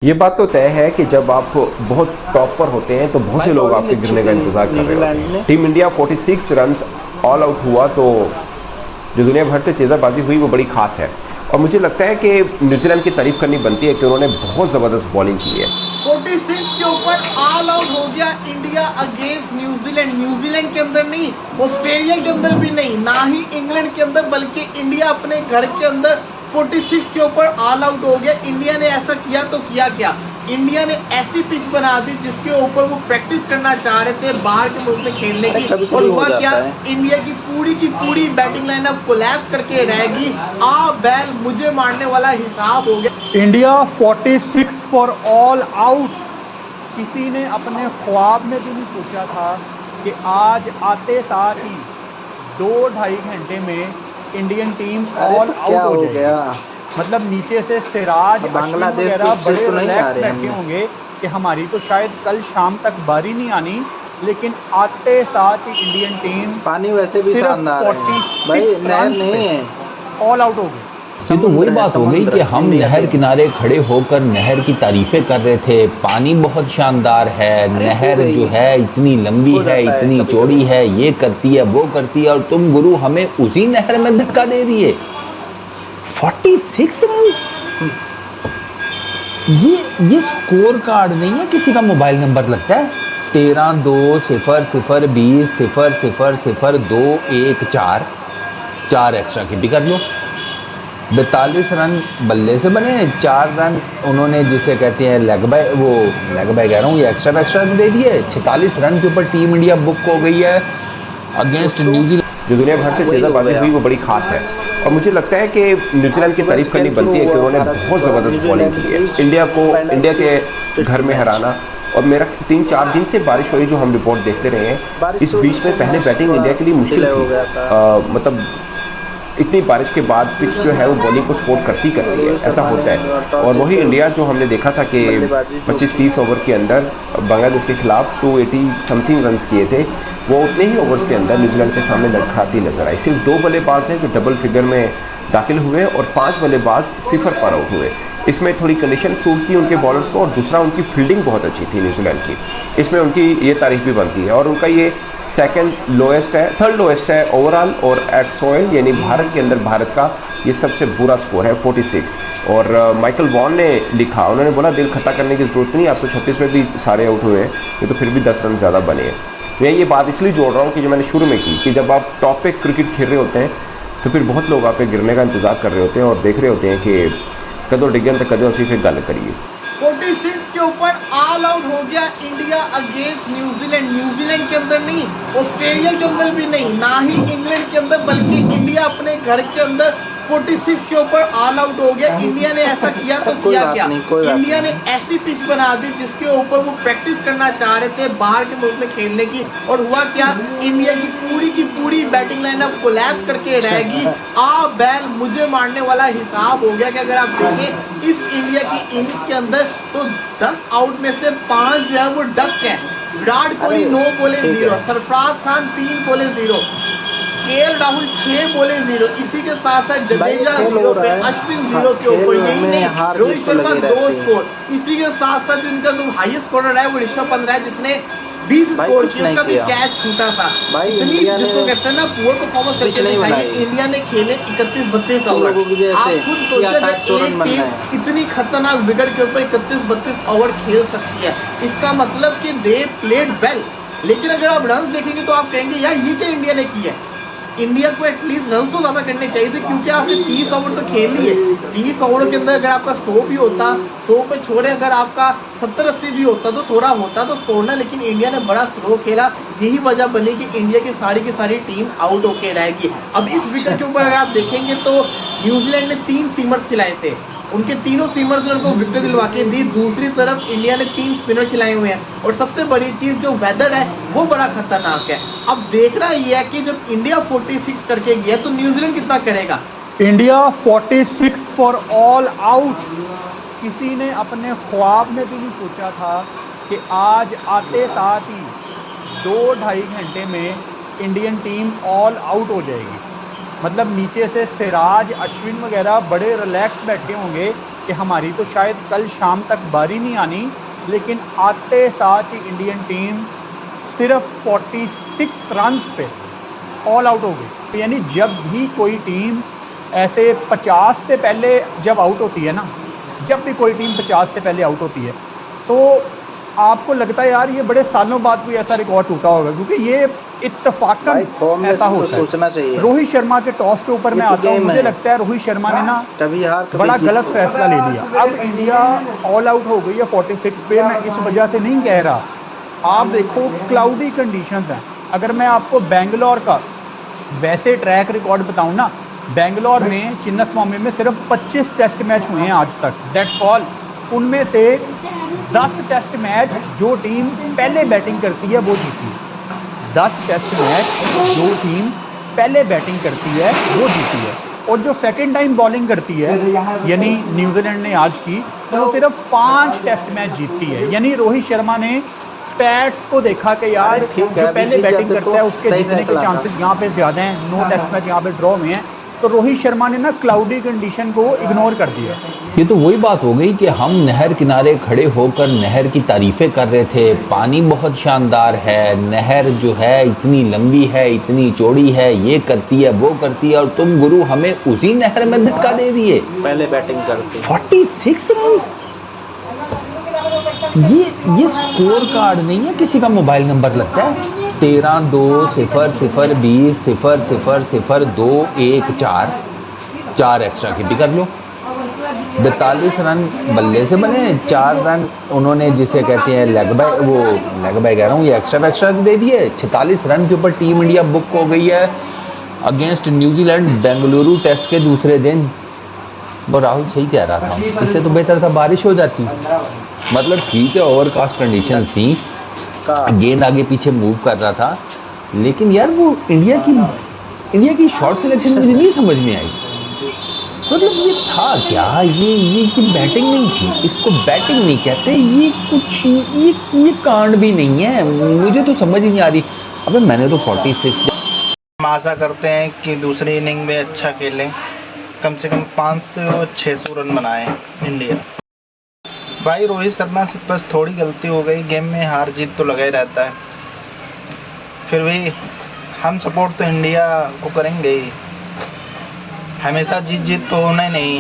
ये बात तो तय है कि जब आप बहुत टॉप पर होते हैं तो बहुत से लोग आपके गिरने का इंतजार कर रहे होते हैं। Team India 46 runs all out हुआ तो जो दुनिया भर से चेज़ाबाजी हुई वो बड़ी खास है और मुझे लगता है कि न्यूजीलैंड की तारीफ करनी बनती है कि उन्होंने बहुत ज़बरदस्त बॉलिंग की है। 46 के ऊपर ऑल आउट हो गया इंडिया अगेंस्ट न्यूजीलैंड। न्यूजीलैंड के अंदर नहीं, ऑस्ट्रेलिया के अंदर भी नहीं, ना ही इंग्लैंड के अंदर, बल्कि इंडिया अपने घर के अंदर 46 के ऊपर ऑल आउट हो गया। इंडिया ने ऐसा किया तो किया क्या? इंडिया ने ऐसी पिच बना दी जिसके ऊपर वो प्रैक्टिस करना चाह रहे थे बाहर के मुल्क में खेलने की, और हुआ क्या? इंडिया की पूरी बैटिंग लाइनअप कोलैप्स करके रहेगी। आ बैल मुझे मारने वाला हिसाब हो गया। India 46 for all out. किसी ने अपने ख्वाब में भी नहीं सोचा था कि आज आते साथ ही 2-2.5 घंटे में इंडियन टीम ऑल आउट हो जाएगी। मतलब नीचे से सिराज, अश्विन वगैरह बड़े रिलैक्स बैठे होंगे कि हमारी तो शायद कल शाम तक बारी नहीं आनी, लेकिन आते साथ ही इंडियन टीम पानी वैसे भी सिर्फ शानदार है 46 रन्स पे ऑल आउट हो गई। ये तो वही बात हो गई कि हम नहर किनारे खड़े होकर नहर की तारीफें कर रहे थे। पानी बहुत शानदार है, नहर जो है इतनी लंबी है, इतनी चौड़ी है, ये करती है वो करती है, और तुम गुरु हमें उसी नहर में धक्का दे दिए। 46 रन, ये स्कोर कार्ड नहीं है, किसी का मोबाइल नंबर लगता है। 13-2-0-0-0-0-2-1-4 4 एक्स्ट्रा की भी कर लो। 42 रन बल्ले से बने, 4 रन उन्होंने जिसे कहते हैं लेग बाय कह रहा हूँ, ये एक्स्ट्रा दे दिए। 46 रन के ऊपर टीम इंडिया बुक हो गई है अगेंस्ट न्यूजीलैंड। जो दुनिया भर से चेज़ाबाजी हुई वो बड़ी खास है और मुझे लगता है कि न्यूजीलैंड की तारीफ करनी बनती है कि उन्होंने बहुत ज़बरदस्त बॉलिंग की है। इंडिया के घर में हराना, और मेरा 3-4 दिन से बारिश हुई जो हम रिपोर्ट देखते रहे हैं। इस बीच में पहले बैटिंग इंडिया के लिए मुश्किल थी, मतलब इतनी बारिश के बाद पिच जो है वो बॉलिंग को सपोर्ट करती है, ऐसा होता है। और वही इंडिया जो हमने देखा था कि 25-30 ओवर के अंदर बांग्लादेश के खिलाफ 280 समथिंग रन्स किए थे, वो उतने ही ओवर्स के अंदर न्यूजीलैंड के सामने लड़खड़ाती नजर आई। सिर्फ 2 बल्लेबाज हैं जो डबल फिगर में दाखिल हुए और 5 बल्लेबाज 0 पर आउट हुए। इसमें थोड़ी कंडीशन सूट की उनके बॉलर्स को, और दूसरा उनकी फील्डिंग बहुत अच्छी थी न्यूजीलैंड की, इसमें उनकी ये तारीफ भी बनती है। और उनका ये थर्ड लोएस्ट है ओवरऑल, और एट सोयल यानी भारत के अंदर भारत का ये सबसे बुरा स्कोर है 46। और माइकल वॉन ने लिखा, उन्होंने बोला दिल खट्टा करने की ज़रूरत नहीं, आप तो 36 में भी सारे आउट हुए हैं, ये तो फिर भी 10 रन ज़्यादा बने हैं। मैं ये बात इसलिए जोड़ रहा हूँ कि जो मैंने शुरू में की कि जब आप टॉप पे क्रिकेट खेल रहे होते हैं तो फिर बहुत लोग आप पे गिरने का इंतज़ार कर रहे होते हैं और देख रहे होते हैं कि कदों डिगन तो कदों असी फिर गल करिए। 46 के ऊपर ऑल आउट हो गया इंडिया अगेंस्ट न्यूजीलैंड। न्यूजीलैंड के अंदर नहीं, ऑस्ट्रेलिया के अंदर भी नहीं, ना ही इंग्लैंड के अंदर, बल्कि इंडिया अपने घर के अंदर 46 के ऊपर ऑल आउट हो गया। इंडिया ने ऐसा किया तो किया क्या? इंडिया ने ऐसी पिच बना दी जिसके ऊपर वो प्रैक्टिस करना चाह रहे थे बाहर के मुल्क में खेलने की, और हुआ क्या? इंडिया की पूरी बैटिंग लाइनअप कोलैप्स करके रहेगी। आ बैल मुझे मारने वाला हिसाब हो गया कि अगर आप देखें इस इंडिया की इनिंग्स के अंदर तो 10 आउट में से 5 जो है वो डक है। विराट कोहली 9 बोले 0, सरफराज खान 3 बोले 0, केएल राहुल 6 बोले 0, इसी के साथ साथ जडेजा 0 पे, अश्विन 0 के ऊपर, यही नहीं रोहित शर्मा 2 स्कोर, इसी के साथ साथ जिनका जो हाईएस्ट स्कोरर है वो ऋषभ पंत है जिसने 20 स्कोर किया, उसका भी कैच छूटा था। इतनी जिसको कहते हैं ना पुअर परफॉर्मेंस करके दिखाई इंडिया ने खेले 31-32 ओवर। आप खुद सोचिए अगर एक टीम इतनी खतरनाक विकेट के ऊपर 31-32 ओवर खेल सकती है, इसका मतलब कि दे प्लेड वेल। लेकिन अगर आप रन देखेंगे तो आप कहेंगे यार ये क्या इंडिया ने किया है। इंडिया को एटलीस्ट रन तो ज्यादा करने चाहिए थे, क्योंकि आपने 30 ओवर तो खेल लिए। 30 ओवर के अंदर अगर आपका 100 भी होता, 100 पे छोड़े अगर आपका 70-80 भी होता तो थोड़ा होता तो स्कोर ना, लेकिन इंडिया ने बड़ा स्लो खेला। यही वजह बनी कि इंडिया की सारी टीम आउट होके रहेगी। अब इस विकेट के ऊपर अगर आप देखेंगे तो न्यूजीलैंड ने 3 सीमर्स खिलाए थे, उनके तीनों सीमर्स ने उनको विकेट दिलवा के दी। दूसरी तरफ इंडिया ने 3 स्पिनर खिलाए हुए हैं, और सबसे बड़ी चीज जो वेदर है वो बड़ा खतरनाक है। अब देखना ये है कि जब इंडिया 46 करके गया तो न्यूजीलैंड कितना करेगा। India 46 for all out. किसी ने अपने ख्वाब में भी नहीं सोचा था कि आज आते साथ ही 2-2.5 घंटे में इंडियन टीम ऑल आउट हो जाएगी। मतलब नीचे से सिराज, अश्विन वगैरह बड़े रिलैक्स बैठे होंगे कि हमारी तो शायद कल शाम तक बारी नहीं आनी, लेकिन आते साथ ही इंडियन टीम सिर्फ 46 रन्स पे ऑल आउट हो गई। यानी जब भी कोई टीम ऐसे 50 से पहले जब आउट होती है ना, जब भी कोई टीम 50 से पहले आउट होती है, तो आपको लगता है यार ये बड़े सालों बाद कोई ऐसा रिकॉर्ड टूटा होगा, क्योंकि ये इत्तेफाकन ऐसा होता है। सोचना चाहिए। रोहित शर्मा के टॉस के ऊपर मैं आता हूँ, मुझे लगता है रोहित शर्मा ने ना कभी हार कभी बड़ा जीत गलत तो फैसला ले लिया। अब इंडिया ऑल आउट हो गई है 46 पे, मैं इस वजह से नहीं कह रहा। आप देखो क्लाउडी कंडीशंस हैं। अगर मैं आपको बेंगलोर का वैसे ट्रैक रिकॉर्ड बताऊं ना, बेंगलोर में चिन्नास्वामी में सिर्फ 25 टेस्ट मैच हुए हैं आज तक, दैट्स ऑल। उनमें से 10 टेस्ट मैच जो टीम पहले बैटिंग करती है वो जीती है। 10 टेस्ट मैच जो टीम पहले बैटिंग करती है वो जीती है, और जो सेकंड टाइम बॉलिंग करती है यानी न्यूजीलैंड ने आज की, तो वो सिर्फ 5 टेस्ट मैच जीतती है। यानी रोहित शर्मा ने स्टैट्स को देखा कि यार जो पहले बैटिंग करता है उसके जीतने के चांसेस यहाँ पे ज़्यादा हैं, 9 टेस्ट मैच यहाँ पे ड्रॉ हुए हैं, तो रोहित शर्मा ने ना क्लाउडी कंडीशन को इग्नोर कर दिया। ये तो वही बात हो गई कि हम नहर किनारे खड़े होकर नहर की तारीफ़ें कर रहे थे, पानी बहुत शानदार है, नहर जो है इतनी लंबी है, इतनी चौड़ी है, ये करती है वो करती है, और तुम गुरु हमें उसी नहर में धक्का दे दिए। पहले बैटिंग करते 46 रन, ये स्कोर कार्ड नहीं है, किसी का मोबाइल नंबर लगता है। 13-2-0-0-0-0-2-1-4 4 एक्स्ट्रा की भी कर लो। 42 रन बल्ले से बने, 4 रन उन्होंने जिसे कहते हैं लेग बाय कह रहा हूँ, ये एक्स्ट्रा दे दिए। 46 रन के ऊपर टीम इंडिया बुक हो गई है अगेंस्ट न्यूजीलैंड बेंगलुरु टेस्ट के दूसरे दिन। वो राहुल सही कह रहा था, इससे तो बेहतर था बारिश हो जाती। मतलब ठीक है ओवरकास्ट कंडीशंस थी, गेंद आगे पीछे मूव कर रहा था, लेकिन यार वो इंडिया की शॉट सिलेक्शन मुझे नहीं समझ में आई। मतलब ये था क्या, ये बैटिंग नहीं थी, इसको बैटिंग नहीं कहते, ये कुछ ये कांड भी नहीं है, मुझे तो समझ ही नहीं आ रही। अबे मैंने तो 46। हम आशा करते हैं कि दूसरी इनिंग में अच्छा खेलें, कम से कम 500-600 रन बनाए इंडिया। भाई रोहित शर्मा से बस थोड़ी गलती हो गई, गेम में हार जीत तो लगा ही रहता है, फिर भी हम सपोर्ट तो इंडिया को करेंगे ही। हमेशा जीत तो होना ही नहीं।